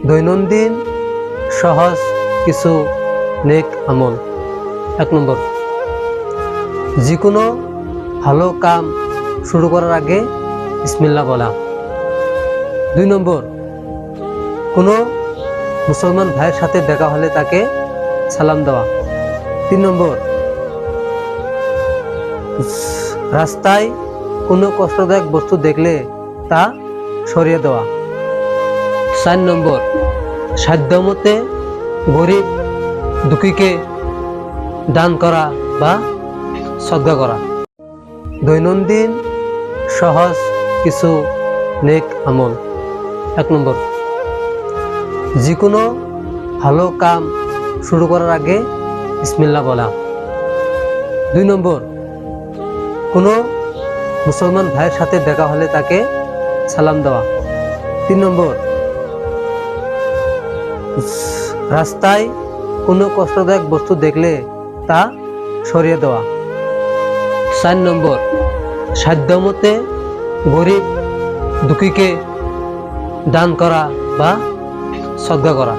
দৈনন্দিন সহজ কিছু নেক আমল। 1 নম্বর, যে কোনো ভালো কাম শুরু করার আগে বিসমিল্লাহ বলা। 2 নম্বর, কোনো মুসলমান ভাইয়ের সাথে দেখা হলে তাকে সালাম দেওয়া। 3 নম্বর, রাস্তায় কোনো কষ্টদায়ক বস্তু দেখলে তা সরিয়ে দেওয়া। 4 নম্বর, সাধ্যমতে গরিব দুঃখীকে দান করা বা সদকা করা। দৈনন্দিন সহজ কিছু নেক আমল। 1 নম্বর, যে কোনো ভালো কাম শুরু করার আগে বিসমিল্লাহ বলা। 2 নম্বর, কোনো মুসলমান ভাইয়ের সাথে দেখা হলে তাকে সালাম দেওয়া। 3 নম্বর, রাস্তায় কোনো কষ্টদায়ক বস্তু দেখলে তা সরিয়ে দেওয়া। 4 নম্বর, সাধ্যমতে গরিব দুঃখীকে দান করা বা সদকা করা।